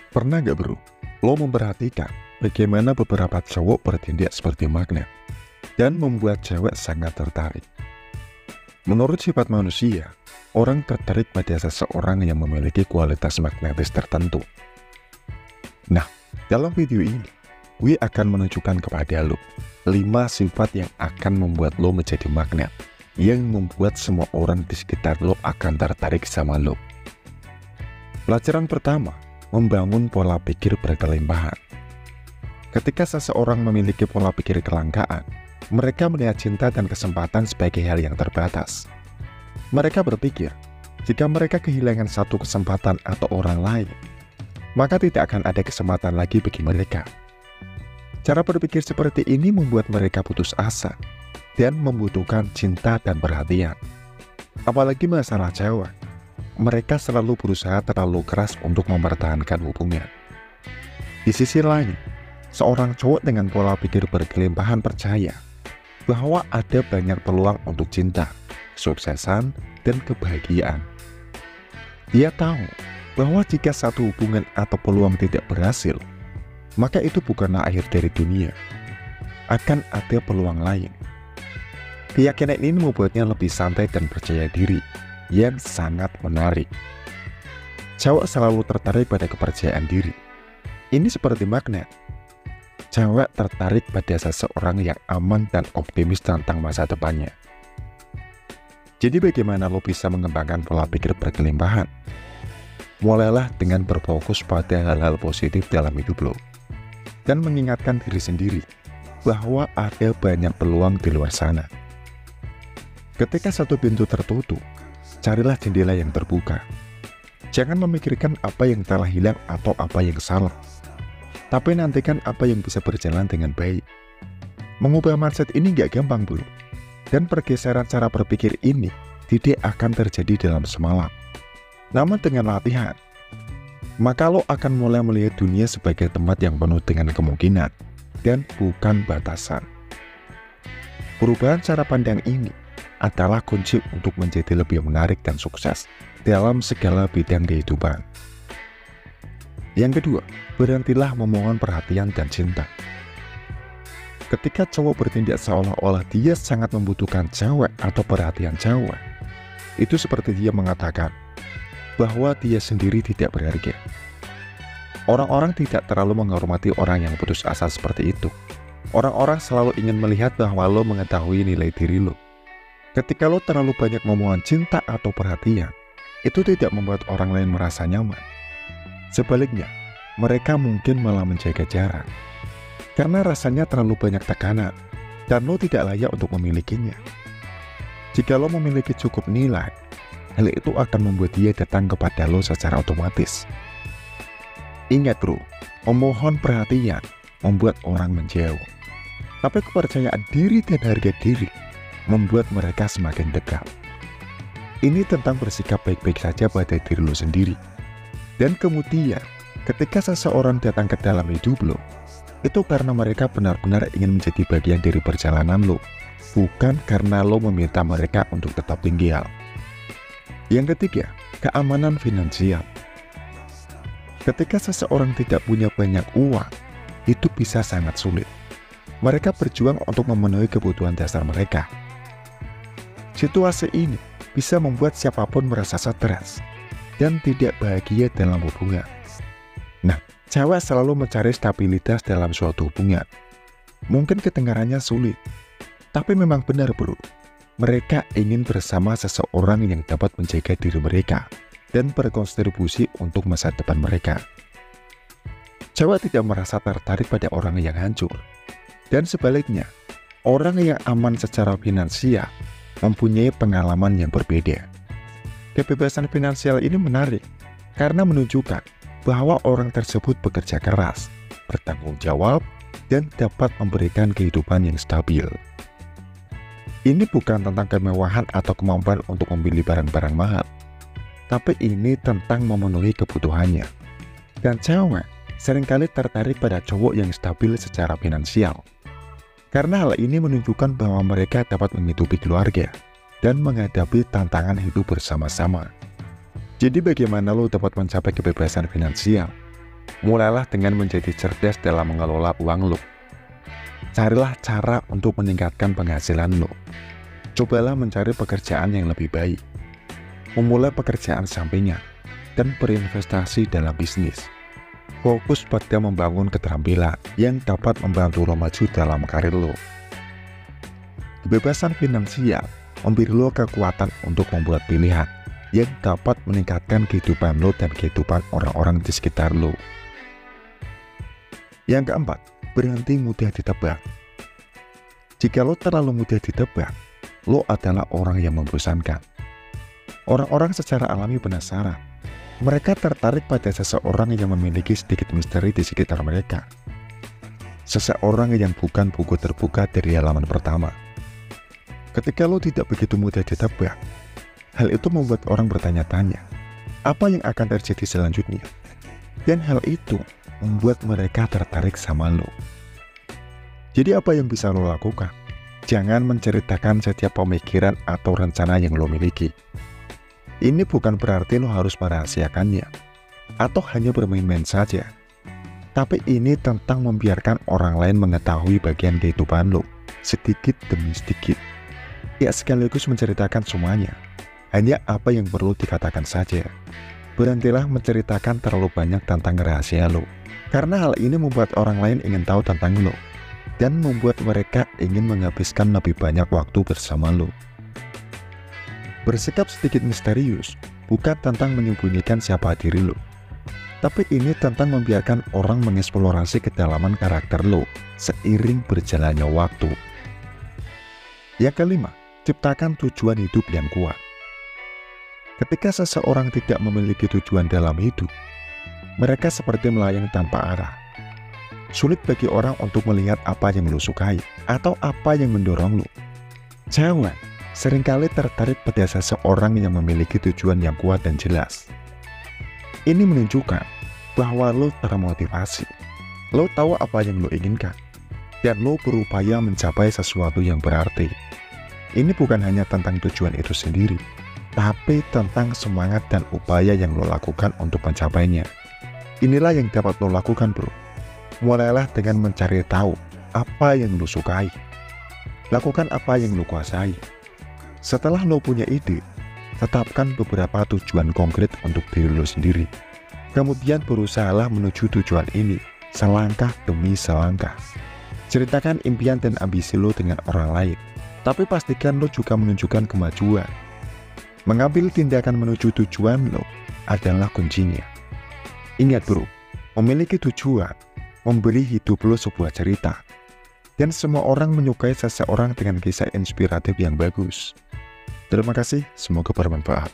Pernah gak bro, lo memperhatikan bagaimana beberapa cowok bertindak seperti magnet dan membuat cewek sangat tertarik? Menurut sifat manusia, orang tertarik pada seseorang yang memiliki kualitas magnetis tertentu. Nah, dalam video ini, gue akan menunjukkan kepada lo 5 sifat yang akan membuat lo menjadi magnet, yang membuat semua orang di sekitar lo akan tertarik sama lo. Pelajaran pertama, membangun pola pikir berkelimpahan. Ketika seseorang memiliki pola pikir kelangkaan, mereka melihat cinta dan kesempatan sebagai hal yang terbatas. Mereka berpikir, jika mereka kehilangan satu kesempatan atau orang lain, maka tidak akan ada kesempatan lagi bagi mereka. Cara berpikir seperti ini membuat mereka putus asa dan membutuhkan cinta dan perhatian. Apalagi masalah cewek, mereka selalu berusaha terlalu keras untuk mempertahankan hubungan. Di sisi lain, seorang cowok dengan pola pikir berkelimpahan percaya bahwa ada banyak peluang untuk cinta, kesuksesan, dan kebahagiaan. Dia tahu bahwa jika satu hubungan atau peluang tidak berhasil, maka itu bukanlah akhir dari dunia. Akan ada peluang lain. Keyakinan ini membuatnya lebih santai dan percaya diri, yang sangat menarik. Cewek selalu tertarik pada kepercayaan diri. Ini seperti magnet. Cewek tertarik pada seseorang yang aman dan optimis tentang masa depannya. Jadi bagaimana lo bisa mengembangkan pola pikir berkelimpahan? Mulailah dengan berfokus pada hal-hal positif dalam hidup lo, dan mengingatkan diri sendiri bahwa ada banyak peluang di luar sana. Ketika satu pintu tertutup, carilah jendela yang terbuka. Jangan memikirkan apa yang telah hilang atau apa yang salah, tapi nantikan apa yang bisa berjalan dengan baik. Mengubah mindset ini gak gampang bro, dan pergeseran cara berpikir ini tidak akan terjadi dalam semalam. Namun dengan latihan, maka lo akan mulai melihat dunia sebagai tempat yang penuh dengan kemungkinan dan bukan batasan. Perubahan cara pandang ini adalah kunci untuk menjadi lebih menarik dan sukses dalam segala bidang kehidupan. Yang kedua, berhentilah memohon perhatian dan cinta. Ketika cowok bertindak seolah-olah dia sangat membutuhkan cewek atau perhatian cewek, itu seperti dia mengatakan bahwa dia sendiri tidak berharga. Orang-orang tidak terlalu menghormati orang yang putus asa seperti itu. Orang-orang selalu ingin melihat bahwa lo mengetahui nilai diri lo. Ketika lo terlalu banyak memohon cinta atau perhatian, itu tidak membuat orang lain merasa nyaman. Sebaliknya, mereka mungkin malah menjaga jarak. Karena rasanya terlalu banyak tekanan, dan lo tidak layak untuk memilikinya. Jika lo memiliki cukup nilai, hal itu akan membuat dia datang kepada lo secara otomatis. Ingat bro, memohon perhatian membuat orang menjauh. Tapi kepercayaan diri dan harga diri membuat mereka semakin dekat. Ini tentang bersikap baik-baik saja pada diri lo sendiri. Dan kemudian, ketika seseorang datang ke dalam hidup lo, itu karena mereka benar-benar ingin menjadi bagian dari perjalanan lo, bukan karena lo meminta mereka untuk tetap tinggal. Yang ketiga, keamanan finansial. Ketika seseorang tidak punya banyak uang, itu bisa sangat sulit. Mereka berjuang untuk memenuhi kebutuhan dasar mereka. Situasi ini bisa membuat siapapun merasa stres dan tidak bahagia dalam hubungan. Nah, cewek selalu mencari stabilitas dalam suatu hubungan. Mungkin kedengarannya sulit, tapi memang benar bro. Mereka ingin bersama seseorang yang dapat menjaga diri mereka dan berkontribusi untuk masa depan mereka. Cewek tidak merasa tertarik pada orang yang hancur. Dan sebaliknya, orang yang aman secara finansial mempunyai pengalaman yang berbeda. Kebebasan finansial ini menarik karena menunjukkan bahwa orang tersebut bekerja keras, bertanggung jawab, dan dapat memberikan kehidupan yang stabil. Ini bukan tentang kemewahan atau kemampuan untuk membeli barang-barang mahal, tapi ini tentang memenuhi kebutuhannya. Dan cewek seringkali tertarik pada cowok yang stabil secara finansial. Karena hal ini menunjukkan bahwa mereka dapat menghidupi keluarga dan menghadapi tantangan hidup bersama-sama. Jadi bagaimana lo dapat mencapai kebebasan finansial? Mulailah dengan menjadi cerdas dalam mengelola uang lo. Carilah cara untuk meningkatkan penghasilan lo. Cobalah mencari pekerjaan yang lebih baik, memulai pekerjaan sampingan, dan berinvestasi dalam bisnis. Fokus pada membangun keterampilan yang dapat membantu lo maju dalam karir lo. Kebebasan finansial memberi lo kekuatan untuk membuat pilihan yang dapat meningkatkan kehidupan lo dan kehidupan orang-orang di sekitar lo. Yang keempat, berhenti mudah ditebak. Jika lo terlalu mudah ditebak, lo adalah orang yang membosankan. Orang-orang secara alami penasaran. Mereka tertarik pada seseorang yang memiliki sedikit misteri di sekitar mereka. Seseorang yang bukan buku terbuka dari halaman pertama. Ketika lo tidak begitu mudah ditebak, hal itu membuat orang bertanya-tanya, apa yang akan terjadi selanjutnya? Dan hal itu membuat mereka tertarik sama lo. Jadi apa yang bisa lo lakukan? Jangan menceritakan setiap pemikiran atau rencana yang lo miliki. Ini bukan berarti lo harus merahasiakannya, atau hanya bermain-main saja. Tapi ini tentang membiarkan orang lain mengetahui bagian kehidupan lo, sedikit demi sedikit. Ya sekaligus menceritakan semuanya, hanya apa yang perlu dikatakan saja. Berhentilah menceritakan terlalu banyak tentang rahasia lo, karena hal ini membuat orang lain ingin tahu tentang lo, dan membuat mereka ingin menghabiskan lebih banyak waktu bersama lo. Bersikap sedikit misterius bukan tentang menyembunyikan siapa diri lo, tapi ini tentang membiarkan orang mengeksplorasi kedalaman karakter lo seiring berjalannya waktu. Yang kelima, ciptakan tujuan hidup yang kuat. Ketika seseorang tidak memiliki tujuan dalam hidup, mereka seperti melayang tanpa arah. Sulit bagi orang untuk melihat apa yang lo sukai atau apa yang mendorong lo. Jangan seringkali tertarik pada seseorang yang memiliki tujuan yang kuat dan jelas. Ini menunjukkan bahwa lo termotivasi, lo tahu apa yang lo inginkan, dan lo berupaya mencapai sesuatu yang berarti. Ini bukan hanya tentang tujuan itu sendiri, tapi tentang semangat dan upaya yang lo lakukan untuk mencapainya. Inilah yang dapat lo lakukan, bro. Mulailah dengan mencari tahu apa yang lo sukai. Lakukan apa yang lo kuasai. Setelah lo punya ide, tetapkan beberapa tujuan konkret untuk diri lo sendiri. Kemudian berusahalah menuju tujuan ini, selangkah demi selangkah. Ceritakan impian dan ambisi lo dengan orang lain, tapi pastikan lo juga menunjukkan kemajuan. Mengambil tindakan menuju tujuan lo adalah kuncinya. Ingat bro, memiliki tujuan, memberi hidup lo sebuah cerita. Dan semua orang menyukai seseorang dengan kisah inspiratif yang bagus. Terima kasih, semoga bermanfaat.